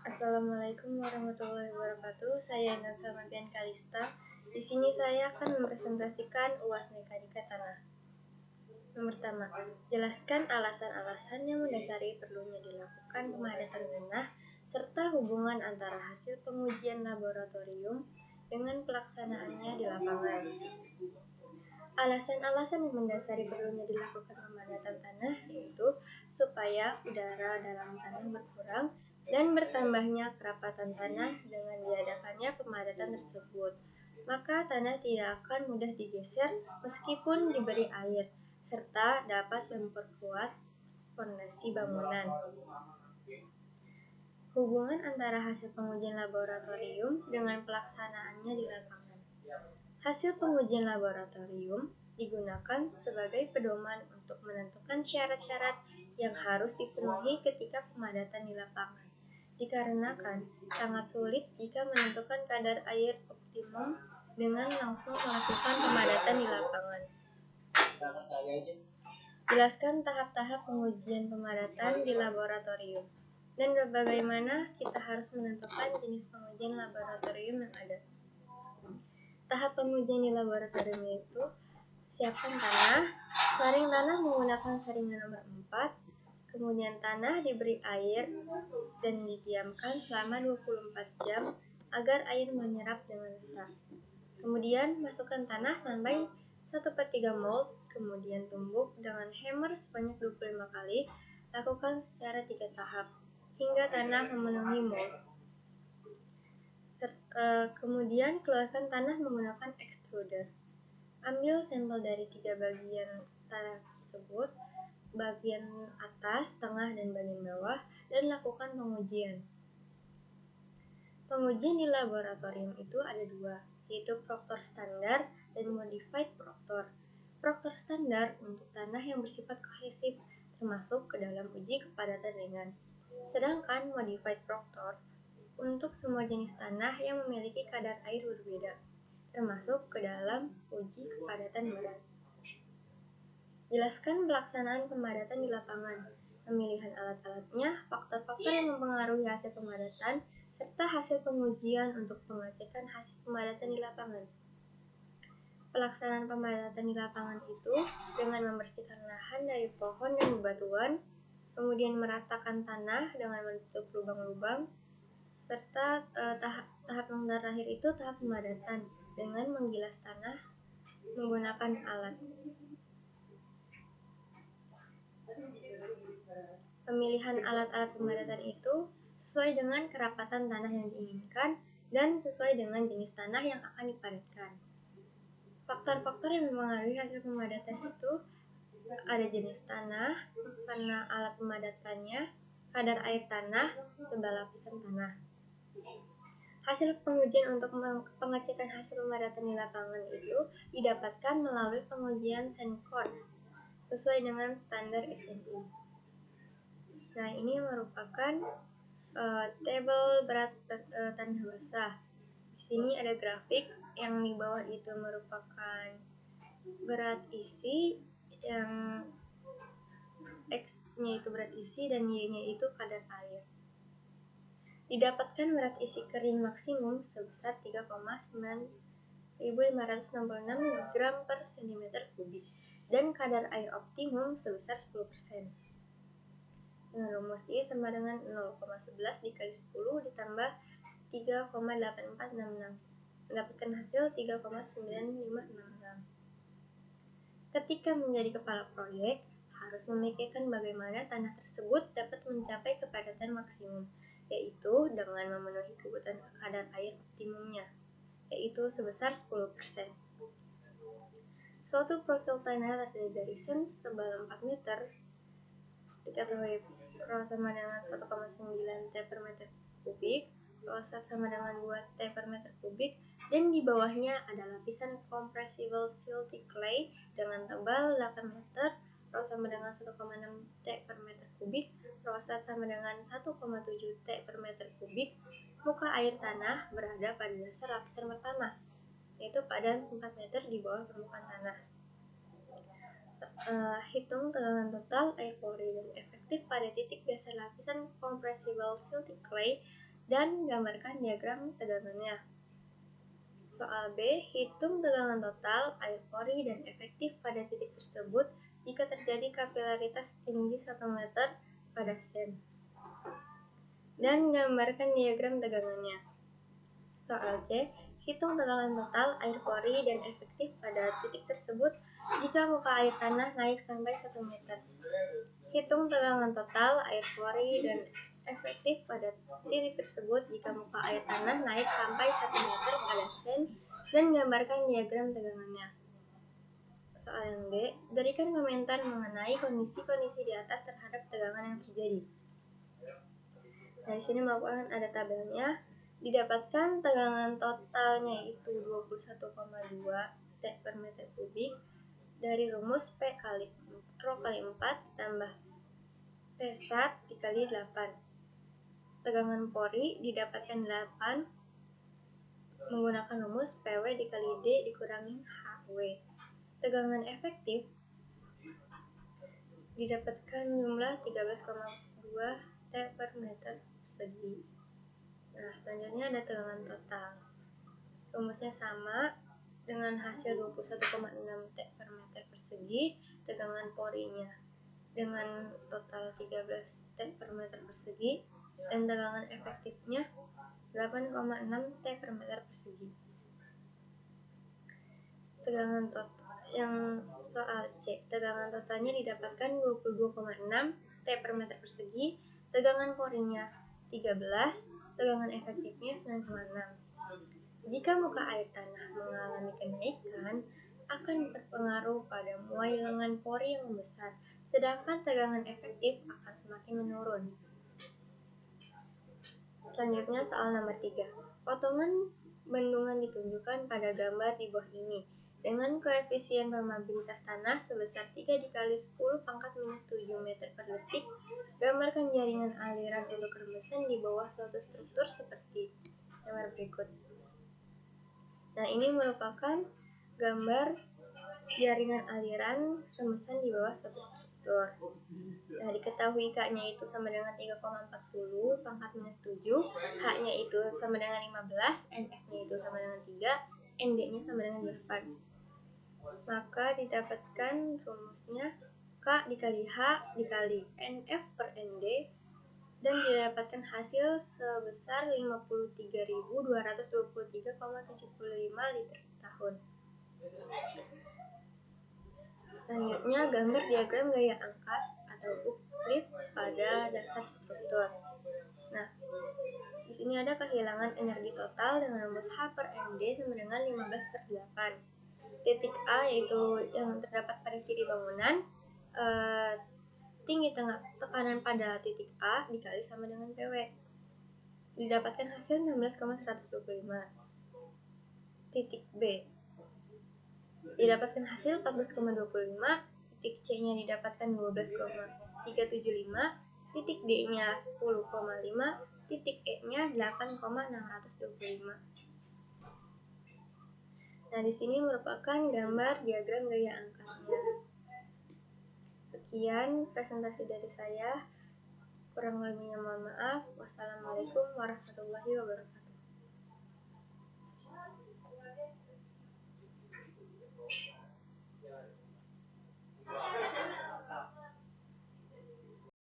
Assalamualaikum warahmatullahi wabarakatuh. Saya Inansa Mardian Kalista. Di sini saya akan mempresentasikan UAS Mekanika Tanah. Yang pertama, jelaskan alasan-alasan yang mendasari perlunya dilakukan pemadatan tanah serta hubungan antara hasil pengujian laboratorium dengan pelaksanaannya di lapangan. Alasan-alasan yang mendasari perlunya dilakukan pemadatan tanah yaitu supaya udara dalam tanah berkurang dan bertambahnya kerapatan tanah dengan diadakannya pemadatan tersebut. Maka tanah tidak akan mudah digeser meskipun diberi air, serta dapat memperkuat fondasi bangunan. Hubungan antara hasil pengujian laboratorium dengan pelaksanaannya di lapangan. Hasil pengujian laboratorium digunakan sebagai pedoman untuk menentukan syarat-syarat yang harus dipenuhi ketika pemadatan di lapangan. Dikarenakan sangat sulit jika menentukan kadar air optimum dengan langsung melakukan pemadatan di lapangan. Jelaskan tahap-tahap pengujian pemadatan di laboratorium dan bagaimana kita harus menentukan jenis pengujian laboratorium yang ada. Tahap pengujian di laboratorium yaitu siapkan tanah, saring tanah menggunakan saringan nomor 4, kemudian tanah diberi air dan didiamkan selama 24 jam agar air menyerap dengan rata. Kemudian masukkan tanah sampai 1/3 mold, kemudian tumbuk dengan hammer sebanyak 25 kali, lakukan secara 3 tahap hingga tanah memenuhi mold. Kemudian keluarkan tanah menggunakan extruder. Ambil sampel dari 3 bagian tanah tersebut, bagian atas, tengah, dan bagian bawah, dan lakukan pengujian. Pengujian di laboratorium itu ada 2, yaitu Proctor standar dan Modified Proctor. Proctor standar untuk tanah yang bersifat kohesif, termasuk ke dalam uji kepadatan ringan. Sedangkan Modified Proctor untuk semua jenis tanah yang memiliki kadar air berbeda, termasuk ke dalam uji kepadatan berat. Jelaskan pelaksanaan pemadatan di lapangan, pemilihan alat-alatnya, faktor-faktor yang mempengaruhi hasil pemadatan, serta hasil pengujian untuk pengecekan hasil pemadatan di lapangan. Pelaksanaan pemadatan di lapangan itu dengan membersihkan lahan dari pohon dan bebatuan, kemudian meratakan tanah dengan menutup lubang-lubang, serta tahap yang terakhir itu tahap pemadatan dengan menggilas tanah menggunakan alat. Pemilihan alat-alat pemadatan itu sesuai dengan kerapatan tanah yang diinginkan dan sesuai dengan jenis tanah yang akan dipadatkan. Faktor-faktor yang mempengaruhi hasil pemadatan itu ada jenis tanah, warna alat pemadatannya, kadar air tanah, tebal lapisan tanah. Hasil pengujian untuk pengecekan hasil pemadatan di lapangan itu didapatkan melalui pengujian SENCON sesuai dengan standar SNI. Nah, ini merupakan tabel berat tanah basah. Di sini ada grafik yang di bawah itu merupakan berat isi, yang X-nya itu berat isi dan Y-nya itu kadar air. Didapatkan berat isi kering maksimum sebesar 3,9566 gram per cm kubik dan kadar air optimum sebesar 10%. Dengan rumus I sama dengan 0,11 dikali 10 ditambah 3,8466, mendapatkan hasil 3,9566. Ketika menjadi kepala proyek, harus memikirkan bagaimana tanah tersebut dapat mencapai kepadatan maksimum, yaitu dengan memenuhi kebutuhan kadar air optimumnya, yaitu sebesar 10%. Suatu profil tanah terdiri dari sen setebal 4 meter, diketahui rho sama dengan 1,9 T per meter kubik, rho sama dengan 2 T per meter kubik, dan di bawahnya ada lapisan compressible silty clay dengan tebal 8 meter, rho sama dengan 1,6 T per meter kubik, rho sama dengan 1,7 T per meter kubik. Muka air tanah berada pada dasar lapisan pertama, yaitu pada 4 meter di bawah permukaan tanah. Hitung tegangan total air pori dan efektif pada titik dasar lapisan compressible silty clay dan gambarkan diagram tegangannya. Soal B, hitung tegangan total air pori dan efektif pada titik tersebut jika terjadi kapilaritas setinggi 1 meter pada sen. Dan gambarkan diagram tegangannya. Soal C, hitung tegangan total air pori dan efektif pada titik tersebut jika muka air tanah naik sampai 1 meter. Hitung tegangan total air pori dan efektif pada titik tersebut jika muka air tanah naik sampai 1 meter pada sen dan gambarkan diagram tegangannya. Soal yang D, berikan komentar mengenai kondisi-kondisi di atas terhadap tegangan yang terjadi. Nah, di sini merupakan ada tabelnya. Didapatkan tegangan totalnya itu 21,2 T per meter kubik dari rumus P kali Rho kali 4 ditambah P sat dikali 8. Tegangan pori didapatkan 8 menggunakan rumus PW dikali D dikurangi HW. Tegangan efektif didapatkan jumlah 13,2 T per meter persegi. Nah, selanjutnya ada tegangan total. Rumusnya sama dengan hasil 21,6 T per meter persegi, tegangan porinya dengan total 13 T per meter persegi, dan tegangan efektifnya 8,6 T per meter persegi. Tegangan total yang soal C, tegangan totalnya didapatkan 22,6 T per meter persegi, tegangan porinya 13, tegangan efektifnya 9,6. Jika muka air tanah mengalami kenaikan, akan berpengaruh pada muai lengan pori yang membesar, sedangkan tegangan efektif akan semakin menurun. Selanjutnya soal nomor 3. Potongan bendungan ditunjukkan pada gambar di bawah ini dengan koefisien permeabilitas tanah sebesar 3 dikali 10 pangkat minus 7 meter per detik. Gambarkan jaringan aliran untuk rembesan di bawah suatu struktur seperti gambar berikut. Nah, ini merupakan gambar jaringan aliran rembesan di bawah suatu struktur. Nah, diketahui K-nya itu sama dengan 3,40 pangkat minus 7, H-nya itu sama dengan 15, NF-nya itu sama dengan 3, ND-nya sama dengan 8. Maka didapatkan rumusnya K dikali H dikali NF per ND, dan didapatkan hasil sebesar 53.223,75 liter per tahun. Selanjutnya gambar diagram gaya angkat atau uplift pada dasar struktur. Nah, di sini ada kehilangan energi total dengan rumus H per MD sama dengan 15 per 8. Titik A yaitu yang terdapat pada kiri bangunan, tinggi tekanan pada titik A dikali sama dengan PW. Didapatkan hasil 16,125. Titik B didapatkan hasil 14,25, titik C-nya didapatkan 12,375, titik D-nya 10,5, titik E-nya 8,625. Nah, di sini merupakan gambar diagram gaya angkatnya. Sekian presentasi dari saya. Kurang lebihnya mohon maaf. Wassalamualaikum warahmatullahi wabarakatuh.